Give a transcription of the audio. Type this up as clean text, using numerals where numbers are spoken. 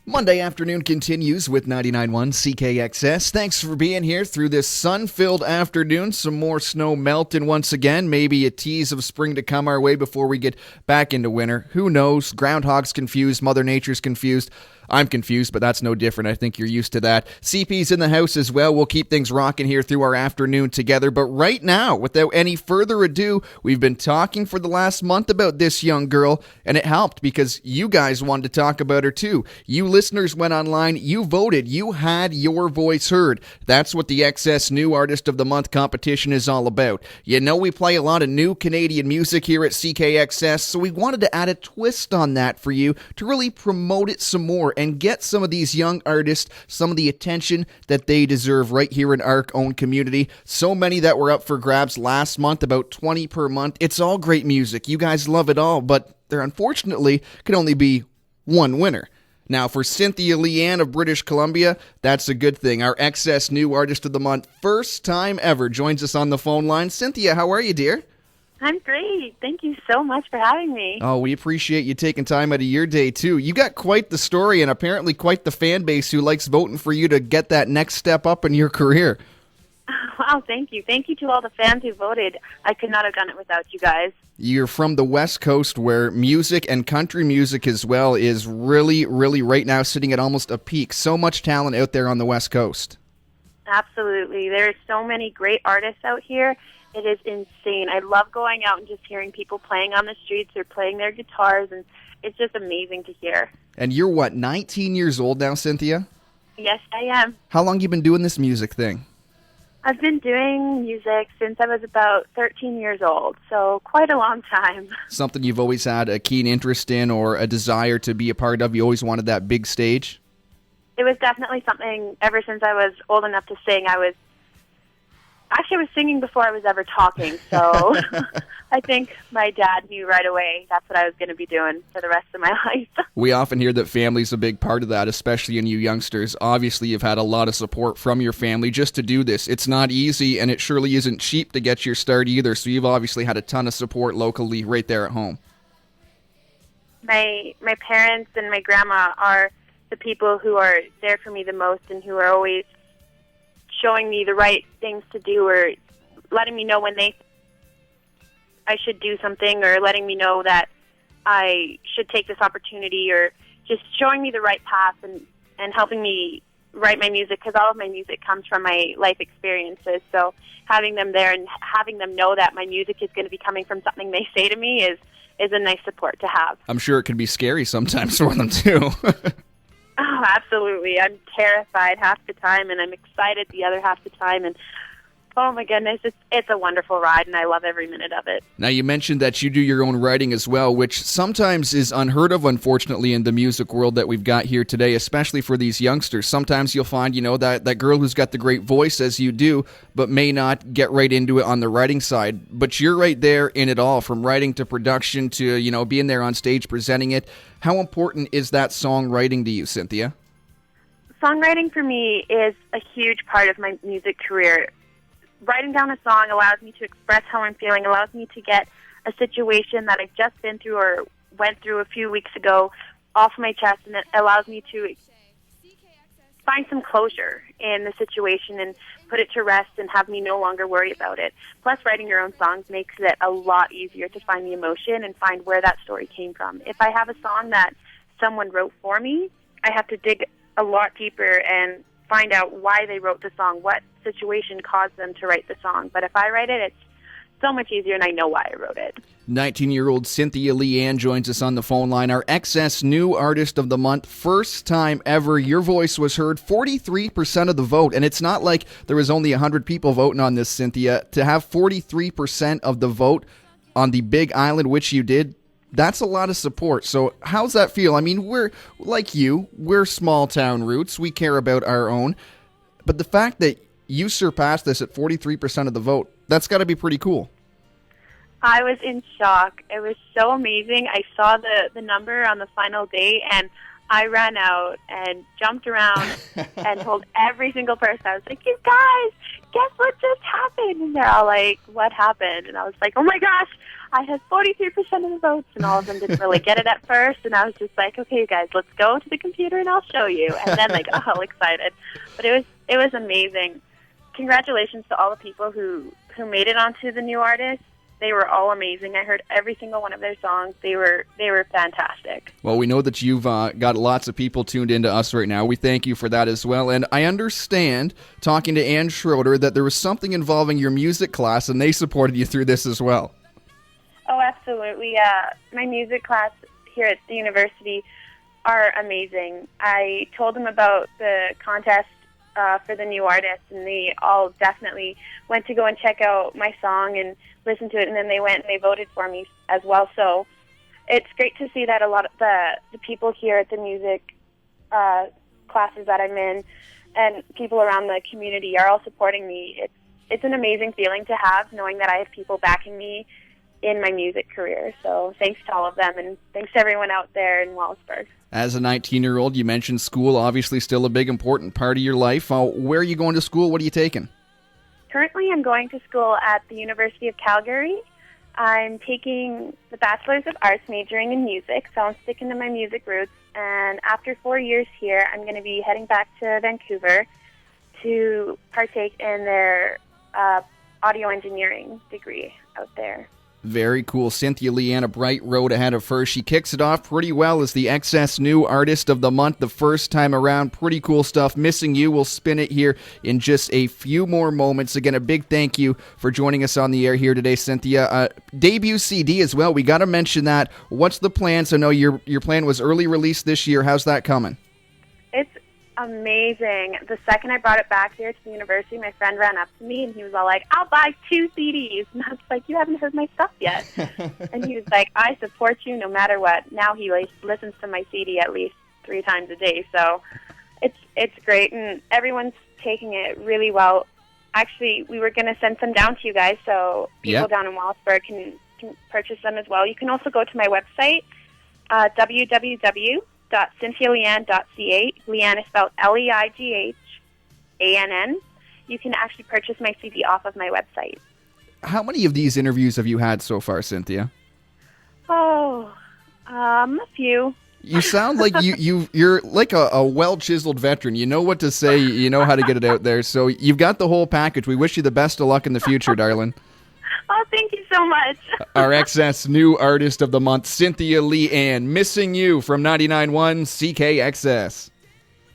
Monday afternoon continues with 99.1 CKXS. Thanks for being here through this sun-filled afternoon. Some more snow melting once again. Maybe a tease of spring to come our way before we get back into winter. Who knows? Groundhog's confused. Mother Nature's confused. I'm confused, but that's no different. I think you're used to that. CP's in the house as well. We'll keep things rocking here through our afternoon together. But right now, without any further ado, we've been talking for the last month about this young girl, and it helped because you guys wanted to talk about her too. You listeners went online, you voted, you had your voice heard. That's what the XS New Artist of the Month competition is all about. You know we play a lot of new Canadian music here at CKXS, so we wanted to add a twist on that for you to really promote it some more and get some of these young artists some of the attention that they deserve right here in our own community. So many that were up for grabs last month, about 20 per month. It's all great music. You guys love it all, but there unfortunately can only be one winner. Now, for Cynthia Leigh-Ann of British Columbia, that's a good thing. Our XS New Artist of the Month, first time ever, joins us on the phone line. Cynthia, how are you, dear? I'm great. Thank you so much for having me. Oh, we appreciate you taking time out of your day, too. You got quite the story and apparently quite the fan base who likes voting for you to get that next step up in your career. Wow, thank you. Thank you to all the fans who voted. I could not have done it without you guys. You're from the West Coast where music and country music as well is really, really right now sitting at almost a peak. So much talent out there on the West Coast. Absolutely. There are so many great artists out here. It is insane. I love going out and just hearing people playing on the streets or playing their guitars, and it's just amazing to hear. And you're, 19 years old now, Cynthia? Yes, I am. How long you been doing this music thing? I've been doing music since I was about 13 years old, so quite a long time. Something you've always had a keen interest in or a desire to be a part of? You always wanted that big stage? It was definitely something ever since I was old enough to sing. I was singing before I was ever talking, so I think my dad knew right away that's what I was going to be doing for the rest of my life. We often hear that family's a big part of that, especially in you youngsters. Obviously, you've had a lot of support from your family just to do this. It's not easy, and it surely isn't cheap to get your start either, so you've obviously had a ton of support locally right there at home. My parents and my grandma are the people who are there for me the most and who are always showing me the right things to do or letting me know when I should do something or letting me know that I should take this opportunity or just showing me the right path and helping me write my music because all of my music comes from my life experiences. So having them there and having them know that my music is going to be coming from something they say to me is a nice support to have. I'm sure it can be scary sometimes for them too. Oh, absolutely. I'm terrified half the time, and I'm excited the other half the time. And oh, my goodness, it's a wonderful ride, and I love every minute of it. Now, you mentioned that you do your own writing as well, which sometimes is unheard of, unfortunately, in the music world that we've got here today, especially for these youngsters. Sometimes you'll find, that girl who's got the great voice, as you do, but may not get right into it on the writing side. But you're right there in it all, from writing to production to, being there on stage presenting it. How important is that songwriting to you, Cynthia? Songwriting for me is a huge part of my music career. Writing down a song allows me to express how I'm feeling, allows me to get a situation that I've just been through or went through a few weeks ago off my chest, and it allows me to find some closure in the situation and put it to rest and have me no longer worry about it. Plus, writing your own songs makes it a lot easier to find the emotion and find where that story came from. If I have a song that someone wrote for me, I have to dig a lot deeper and find out why they wrote the song, what situation caused them to write the song. But if I write it, it's so much easier, and I know why I wrote it. 19-year-old Cynthia Leigh-Ann joins us on the phone line. Our XS New Artist of the Month, first time ever. Your voice was heard, 43% of the vote, and it's not like there was only 100 people voting on this, Cynthia. To have 43% of the vote on the big island, which you did, that's a lot of support. So how's that feel? I mean, we're like you. We're small town roots. We care about our own. But the fact that you surpassed this at 43% of the vote, that's got to be pretty cool. I was in shock. It was so amazing. I saw the number on the final day, and I ran out and jumped around and told every single person. I was like, you guys, guess what just happened? And they're all like, what happened? And I was like, oh my gosh, I had 43% of the votes, and all of them didn't really get it at first. And I was just like, okay, you guys, let's go to the computer and I'll show you. And then they got all excited. But it was amazing. Congratulations to all the people who made it onto the new artists. They were all amazing. I heard every single one of their songs. They were fantastic. Well, we know that you've got lots of people tuned into us right now. We thank you for that as well. And I understand, talking to Ann Schroeder, that there was something involving your music class, and they supported you through this as well. Oh, absolutely. My music class here at the university are amazing. I told them about the contest for the new artists, and they all definitely went to go and check out my song and listen to it, and then they went and they voted for me as well. So it's great to see that a lot of the people here at the music classes that I'm in and people around the community are all supporting me. It's an amazing feeling to have, knowing that I have people backing me in my music career. So thanks to all of them, and thanks to everyone out there in Wallaceburg. As a 19-year-old, you mentioned school, obviously still a big, important part of your life. Where are you going to school? What are you taking? Currently, I'm going to school at the University of Calgary. I'm taking the Bachelor's of Arts, majoring in music, so I'm sticking to my music roots. And after 4 years here, I'm going to be heading back to Vancouver to partake in their audio engineering degree out there. Very cool. Cynthia Leigh-Ann, a bright road ahead of her. She kicks it off pretty well as the XS New Artist of the Month the first time around. Pretty cool stuff. Missing You. We'll spin it here in just a few more moments. Again, a big thank you for joining us on the air here today, Cynthia. Debut CD as well. We got to mention that. What's the plans? I know your plan was early release this year. How's that coming? It's amazing. The second I brought it back here to the university, my friend ran up to me and he was all like, I'll buy 2 CDs. And I was like, you haven't heard my stuff yet. And he was like, I support you no matter what. Now he listens to my CD at least 3 times a day. So it's great, and everyone's taking it really well. Actually, we were going to send some down to you guys so people down in Wallaceburg can purchase them as well. You can also go to my website, www.cynthialeighann.ca. Leighann is spelled Leighann. You can actually purchase my CD off of my website. How many of these interviews have you had so far, Cynthia? Oh, a few. You sound like you're like a well-chiseled veteran. You know what to say. You know how to get it out there. So you've got the whole package. We wish you the best of luck in the future, darling. Oh, thank you so much. Our XS New Artist of the Month, Cynthia Leigh-Ann, Missing You from 99.1 CKXS.